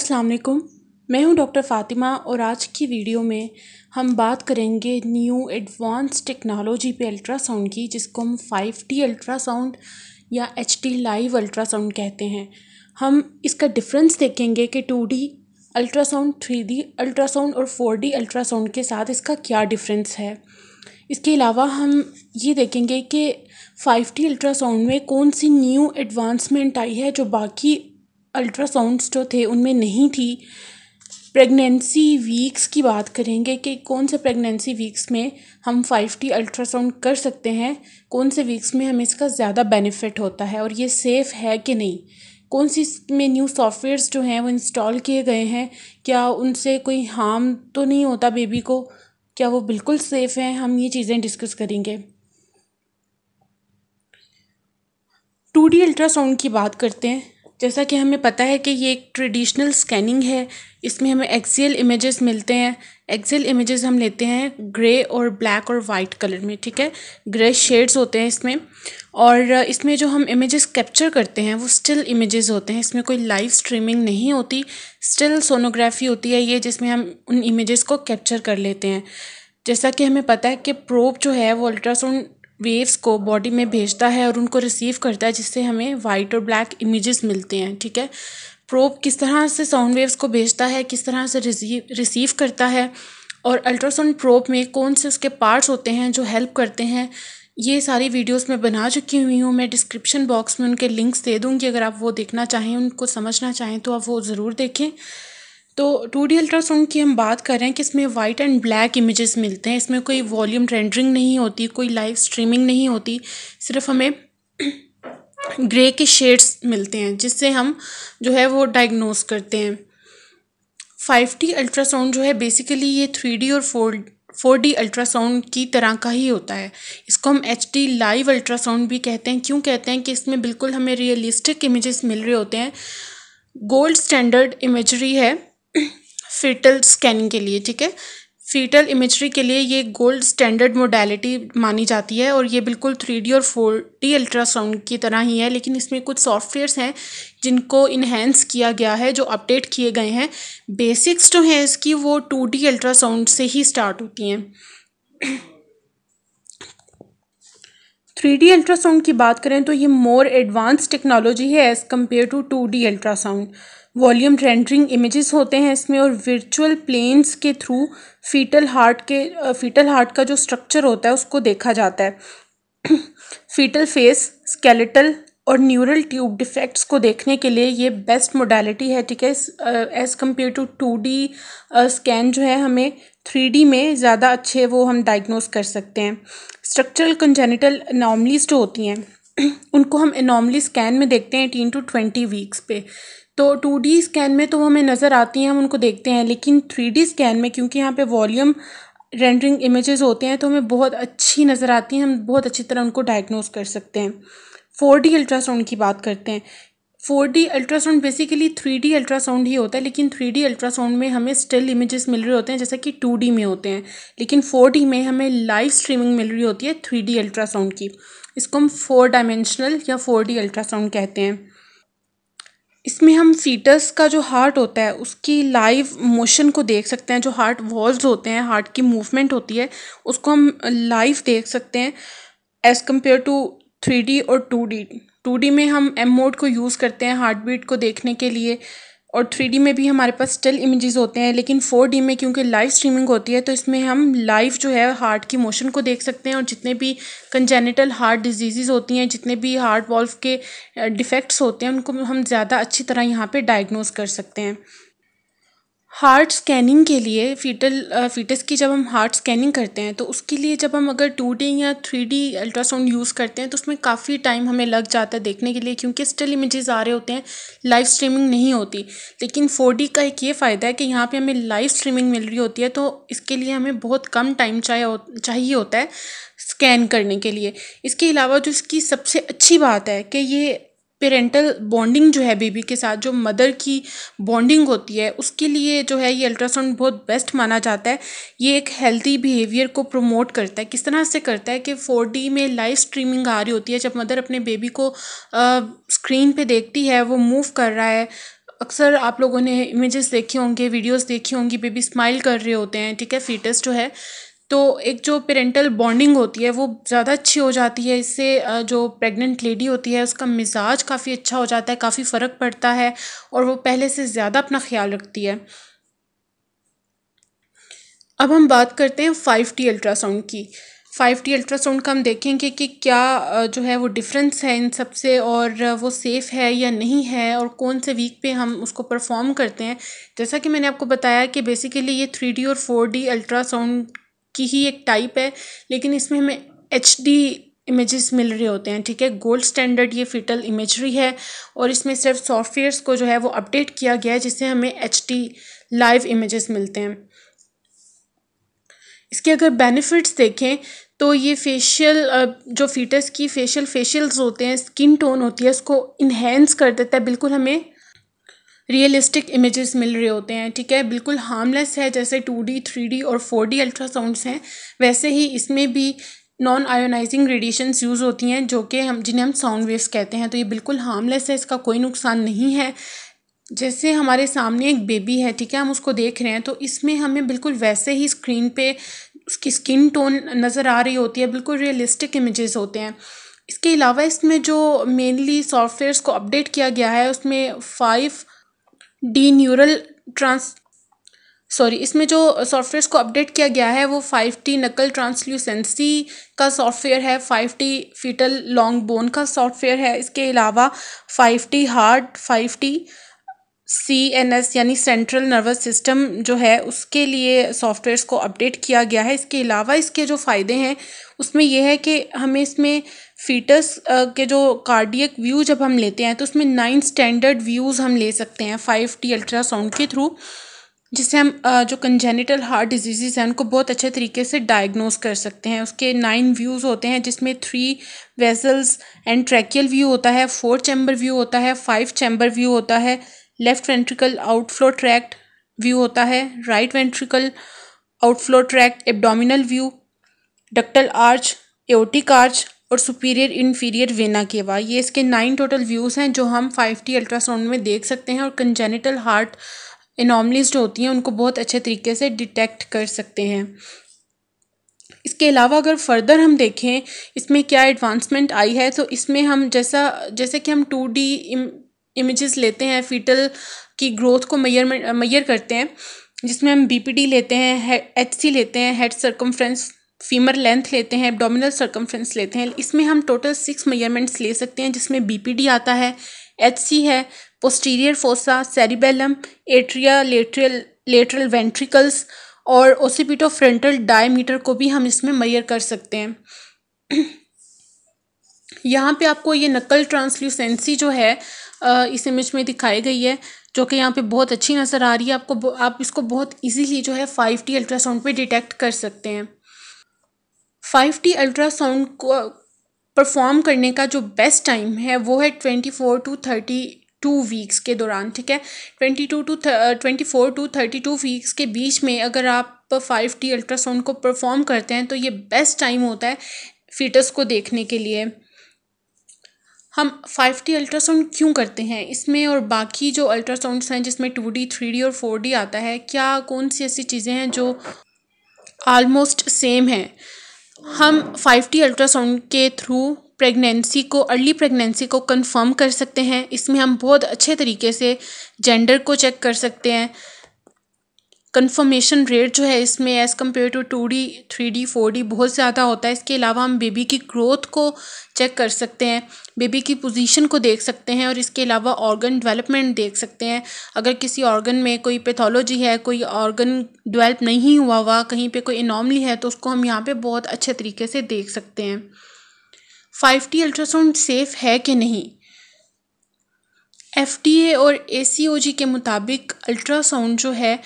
अस्सलाम वालेकुम। मैं हूं डॉक्टर फ़ातिमा और आज की वीडियो में हम बात करेंगे न्यू एडवांस टेक्नोलॉजी पे अल्ट्रासाउंड की, जिसको हम 5D अल्ट्रासाउंड या HD लाइव अल्ट्रासाउंड कहते हैं। हम इसका डिफरेंस देखेंगे कि 2D अल्ट्रासाउंड, 3D अल्ट्रासाउंड और 4D अल्ट्रासाउंड के साथ इसका क्या डिफरेंस है। इसके अलावा हम ये देखेंगे कि 5D अल्ट्रासाउंड में कौन सी न्यू एडवांसमेंट आई है जो बाकी अल्ट्रासाउंड्स जो थे उनमें नहीं थी। प्रेगनेंसी वीक्स की बात करेंगे कि कौन से प्रेगनेंसी वीक्स में हम 5D अल्ट्रासाउंड कर सकते हैं, कौन से वीक्स में हमें इसका ज़्यादा बेनिफिट होता है और ये सेफ़ है कि नहीं। कौन सी इसमें न्यू सॉफ्टवेयर्स जो हैं वो इंस्टॉल किए गए हैं, क्या उनसे कोई हार्म तो नहीं होता बेबी को, क्या वो बिल्कुल सेफ़ हैं। हम ये चीज़ें डिस्कस करेंगे। 2D अल्ट्रासाउंड की बात करते हैं। जैसा कि हमें पता है कि ये एक ट्रेडिशनल स्कैनिंग है। इसमें हमें एक्सियल इमेजेस मिलते हैं। एक्सियल इमेजेस हम लेते हैं ग्रे और ब्लैक और वाइट कलर में, ठीक है। ग्रे शेड्स होते हैं इसमें, और इसमें जो हम इमेजेस कैप्चर करते हैं वो स्टिल इमेजेस होते हैं। इसमें कोई लाइव स्ट्रीमिंग नहीं होती, स्टिल सोनोग्राफी होती है ये, जिसमें हम उन इमेजेस को कैप्चर कर लेते हैं। जैसा कि हमें पता है कि प्रोब जो है वो अल्ट्रासाउंड वेव्स को बॉडी में भेजता है और उनको रिसीव करता है, जिससे हमें वाइट और ब्लैक इमेजेस मिलते हैं, ठीक है। प्रोब किस तरह से साउंड वेव्स को भेजता है, किस तरह से रिसीव करता है, और अल्ट्रासाउंड प्रोब में कौन से उसके पार्ट्स होते हैं जो हेल्प करते हैं, ये सारी वीडियोस मैं बना चुकी हुई हूँ। मैं डिस्क्रिप्शन बॉक्स में उनके लिंक्स दे दूँगी, अगर आप वो देखना चाहें, उनको समझना चाहें तो आप वो ज़रूर देखें। तो 2D अल्ट्रासाउंड की हम बात कर रहे हैं कि इसमें वाइट एंड ब्लैक इमेजेस मिलते हैं। इसमें कोई वॉल्यूम रेंडरिंग नहीं होती, कोई लाइव स्ट्रीमिंग नहीं होती, सिर्फ हमें ग्रे के शेड्स मिलते हैं जिससे हम जो है वो डायग्नोस करते हैं। 5D अल्ट्रासाउंड जो है बेसिकली ये 3D और 4D अल्ट्रासाउंड की तरह का ही होता है। इसको हम HD लाइव अल्ट्रासाउंड भी कहते हैं। क्यों कहते हैं कि इसमें बिल्कुल हमें रियलिस्टिक इमेजेस मिल रहे होते हैं। गोल्ड स्टैंडर्ड इमेजरी है फीटल स्कैनिंग के लिए, ठीक है। फीटल इमेजरी के लिए ये गोल्ड स्टैंडर्ड मोडालिटी मानी जाती है और ये बिल्कुल 3D और 4D अल्ट्रासाउंड की तरह ही है, लेकिन इसमें कुछ सॉफ्टवेयर्स हैं जिनको इन्हेंस किया गया है, जो अपडेट किए गए हैं। बेसिक्स जो हैं इसकी वो 2D अल्ट्रासाउंड से ही स्टार्ट होती हैं। 3D अल्ट्रासाउंड की बात करें तो ये मोर एडवांस टेक्नोलॉजी है as compare to 2D ultrasound. Volume rendering images होते हैं इसमें और वर्चुअल प्लेन्स के थ्रू फीटल हार्ट का जो स्ट्रक्चर होता है उसको देखा जाता है। फीटल फेस, स्केलेटल और न्यूरल ट्यूब डिफेक्ट्स को देखने के लिए ये बेस्ट मोडालिटी है, ठीक है। As compare to 2D scan जो है, हमें 3D में ज़्यादा अच्छे वो हम डायग्नोस कर सकते हैं। स्ट्रक्चरल कंजेनिटल एनॉमलीज जो होती हैं उनको हम एनॉमली स्कैन में देखते हैं 18 to 20 वीक्स पे। तो 2D स्कैन में तो हमें नज़र आती हैं, हम उनको देखते हैं, लेकिन 3D स्कैन में क्योंकि यहाँ पे वॉल्यूम रेंडरिंग इमेजेस होते हैं तो हमें बहुत अच्छी नज़र आती हैं, हम बहुत अच्छी तरह उनको डायग्नोस कर सकते हैं। 4D अल्ट्रासाउंड की बात करते हैं। 4D ultrasound basically 3D ultrasound ही होता है, लेकिन 3D अल्ट्रासाउंड में हमें स्टिल इमेजेस मिल रहे होते हैं जैसे कि 2D में होते हैं, लेकिन 4D में हमें लाइव स्ट्रीमिंग मिल रही होती है 3D अल्ट्रासाउंड की। इसको हम 4 डायमेंशनल या 4D अल्ट्रासाउंड कहते हैं। इसमें हम फीटस का जो हार्ट होता है उसकी लाइव मोशन को देख सकते हैं। जो हार्ट वॉल्स होते हैं, हार्ट की मूवमेंट होती है, उसको हम लाइव देख सकते हैं एज़ कम्पेयर टू 3D और 2D। 2D में हम एम मोड को यूज़ करते हैं हार्ट बीट को देखने के लिए, और 3D में भी हमारे पास स्टिल इमेजेस होते हैं, लेकिन 4D में क्योंकि लाइव स्ट्रीमिंग होती है तो इसमें हम लाइव जो है हार्ट की मोशन को देख सकते हैं, और जितने भी कंजेनिटल हार्ट डिजीज़ होती हैं, जितने भी हार्ट वॉल्व के डिफेक्ट्स होते हैं, उनको हम ज़्यादा अच्छी तरह यहाँ पे डायग्नोस कर सकते हैं। हार्ट स्कैनिंग के लिए फीटस की जब हम हार्ट स्कैनिंग करते हैं तो उसके लिए जब हम अगर 2D या 3D अल्ट्रासाउंड यूज़ करते हैं तो उसमें काफ़ी टाइम हमें लग जाता है देखने के लिए, क्योंकि स्टिल इमेजेस आ रहे होते हैं, लाइव स्ट्रीमिंग नहीं होती। लेकिन 4D का एक ये फ़ायदा है कि यहाँ पे हमें लाइव स्ट्रीमिंग मिल रही होती है, तो इसके लिए हमें बहुत कम टाइम चाहिए होता है स्कैन करने के लिए। इसके अलावा जो इसकी सबसे अच्छी बात है कि ये पेरेंटल बॉन्डिंग जो है बेबी के साथ, जो मदर की बॉन्डिंग होती है, उसके लिए जो है ये अल्ट्रासाउंड बहुत बेस्ट माना जाता है। ये एक हेल्दी बिहेवियर को प्रमोट करता है। किस तरह से करता है कि 4D में लाइव स्ट्रीमिंग आ रही होती है, जब मदर अपने बेबी को स्क्रीन पे देखती है, वो मूव कर रहा है, अक्सर आप लोगों ने इमेजेस देखे होंगे, वीडियोस देखी होंगी, बेबी स्माइल कर रहे होते हैं, ठीक है, फीटस जो है। तो एक जो पेरेंटल बॉन्डिंग होती है वो ज़्यादा अच्छी हो जाती है। इससे जो प्रेग्नेंट लेडी होती है उसका मिजाज काफ़ी अच्छा हो जाता है, काफ़ी फ़र्क पड़ता है और वो पहले से ज़्यादा अपना ख्याल रखती है। अब हम बात करते हैं 5T अल्ट्रासाउंड की। 5T अल्ट्रासाउंड का हम देखेंगे कि क्या जो है वो डिफरेंस है इन सब से, और वो सेफ़ है या नहीं है, और कौन से वीक पे हम उसको परफॉर्म करते हैं। जैसा कि मैंने आपको बताया कि बेसिकली ये 3D और 4D अल्ट्रासाउंड की ही एक टाइप है, लेकिन इसमें हमें HD इमेजेस मिल रहे होते हैं, ठीक है। गोल्ड स्टैंडर्ड ये फीटल इमेजरी है और इसमें सिर्फ सॉफ्टवेयर्स को जो है वो अपडेट किया गया है, जिससे हमें HD लाइव इमेजेस मिलते हैं। इसके अगर बेनिफिट्स देखें तो ये फेशियल जो फीटस की फेशियल्स होते हैं, स्किन टोन होती है, उसको इन्हेंस कर देता है। बिल्कुल हमें रियलिस्टिक इमेजेस मिल रहे होते हैं, ठीक है, बिल्कुल हार्मलेस है। जैसे 2D 3D और 4D अल्ट्रासाउंड्स हैं, वैसे ही इसमें भी नॉन आयोनाइजिंग रेडिएशंस यूज़ होती हैं, जो कि जिन्हें हम साउंड वेव्स कहते हैं। तो ये बिल्कुल हार्मलेस है, इसका कोई नुकसान नहीं है। जैसे हमारे सामने एक बेबी है, ठीक है, हम उसको देख रहे हैं, तो इसमें हमें बिल्कुल वैसे ही स्क्रीन पे उसकी स्किन टोन नज़र आ रही होती है, बिल्कुल रियलिस्टिक इमेजेस होते हैं। इसके अलावा इसमें जो मेनली सॉफ्टवेयर्स को अपडेट किया गया है उसमें 5D न्यूरल ट्रांस सॉरी इसमें जो सॉफ्टवेयर्स को अपडेट किया गया है वो 5T नकल ट्रांसल्यूसेंसी का सॉफ्टवेयर है, 5T फीटल लॉन्ग बोन का सॉफ्टवेयर है। इसके अलावा 5T हार्ट, 5T CNS यानी सेंट्रल नर्वस सिस्टम जो है उसके लिए सॉफ्टवेयर्स को अपडेट किया गया है। इसके अलावा इसके जो फ़ायदे हैं उसमें यह है कि हमें इसमें फीटस के जो कार्डियक व्यू जब हम लेते हैं तो उसमें 9 स्टैंडर्ड व्यूज़ हम ले सकते हैं 5T अल्ट्रासाउंड के थ्रू, जिससे हम जो कंजेनिटल हार्ट डिजीज़ हैं उनको बहुत अच्छे तरीके से डायग्नोस कर सकते हैं। उसके 9 व्यूज़ होते हैं, जिसमें 3 वेसल्स एंड ट्रैकियल व्यू होता है, 4 चैम्बर व्यू होता है, 5 चैम्बर व्यू होता है, left ventricle outflow tract view होता है, right ventricle outflow tract abdominal view, ductal arch, aortic arch और सुपीरियर इन्फीरियर वेना केवा। ये इसके 9 टोटल व्यूज़ हैं जो हम 5T अल्ट्रासाउंड में देख सकते हैं और कंजेनिटल हार्ट एनॉमलीज जो होती हैं उनको बहुत अच्छे तरीके से डिटेक्ट कर सकते हैं। इसके अलावा अगर फर्दर हम देखें इसमें क्या एडवांसमेंट आई है, तो इसमें हम जैसे कि हम 2D इमेजेस लेते हैं, फीटल की ग्रोथ को मैयर करते हैं, जिसमें हम BPD लेते हैं, HC लेते हैं, हेड सर्कमफ्रेंस, फीमर लेंथ लेते हैं, एब्डोमिनल सर्कमफ्रेंस लेते हैं। इसमें हम टोटल 6 मेजरमेंट्स ले सकते हैं, जिसमें BPD आता है, HC है, posterior fossa, cerebellum, atria, lateral ventricles और ओसिपिटोफ्रंटल डायमीटर को भी हम इसमें मैयर कर सकते हैं। यहाँ पे आपको ये नकल ट्रांसल्यूसेंसी जो है इस इमेज में दिखाई गई है, जो कि यहाँ पे बहुत अच्छी नज़र आ रही है आपको। आप इसको बहुत इजीली जो है 5T अल्ट्रासाउंड पे डिटेक्ट कर सकते हैं। 5T अल्ट्रासाउंड को परफॉर्म करने का जो बेस्ट टाइम है वो है 24 to 32 वीक्स के दौरान, ठीक है। 24 to 32 वीक्स के बीच में अगर आप 5T अल्ट्रासाउंड को परफॉर्म करते हैं तो ये बेस्ट टाइम होता है फीटस को देखने के लिए। हम 5T अल्ट्रासाउंड क्यों करते हैं इसमें, और बाकी जो अल्ट्रासाउंड्स हैं जिसमें 2D 3D और 4D आता है, क्या कौन सी ऐसी चीज़ें हैं जो ऑलमोस्ट सेम हैं। हम 5T अल्ट्रासाउंड के थ्रू अर्ली प्रेगनेंसी को कंफर्म कर सकते हैं। इसमें हम बहुत अच्छे तरीके से जेंडर को चेक कर सकते हैं। कंफर्मेशन रेट जो है इसमें as compare to 2D 3D 4D बहुत ज़्यादा होता है। इसके अलावा हम बेबी की ग्रोथ को चेक कर सकते हैं, बेबी की पोजीशन को देख सकते हैं और इसके अलावा ऑर्गन डेवलपमेंट देख सकते हैं। अगर किसी ऑर्गन में कोई पैथोलॉजी है, कोई ऑर्गन डेवलप नहीं हुआ, कहीं पे कोई एनॉमली है, तो उसको हम यहाँ पे बहुत अच्छे तरीके से देख सकते हैं। 5T अल्ट्रासाउंड सेफ़ है कि नहीं? FDA और ACOG के मुताबिक अल्ट्रासाउंड जो है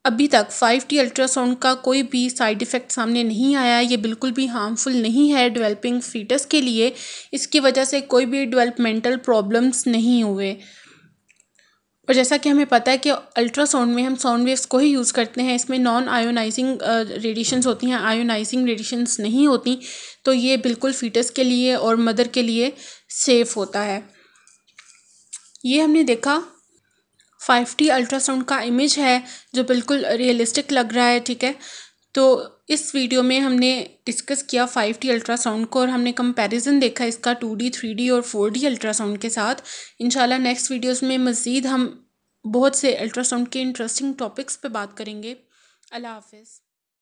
अभी तक 5T अल्ट्रासाउंड का कोई भी साइड इफ़ेक्ट सामने नहीं आया। ये बिल्कुल भी हार्मफुल नहीं है डेवलपिंग फीटस के लिए। इसकी वजह से कोई भी डेवलपमेंटल प्रॉब्लम्स नहीं हुए। और जैसा कि हमें पता है कि अल्ट्रासाउंड में हम साउंड वेव्स को ही यूज़ करते हैं, इसमें नॉन आयोनाइजिंग रेडिएशंस होती हैं, आयोनाइजिंग रेडिएशंस नहीं होती, तो ये बिल्कुल फीटस के लिए और मदर के लिए सेफ़ होता है। ये हमने देखा 5D अल्ट्रासाउंड का इमेज है जो बिल्कुल रियलिस्टिक लग रहा है, ठीक है। तो इस वीडियो में हमने डिस्कस किया 5D अल्ट्रासाउंड को और हमने कंपैरिजन देखा इसका 2D 3D और 4D अल्ट्रासाउंड के साथ। इंशाल्लाह नेक्स्ट वीडियोस में मज़ीद हम बहुत से अल्ट्रासाउंड के इंटरेस्टिंग टॉपिक्स पे बात करेंगे। अल्लाह हाफिज़।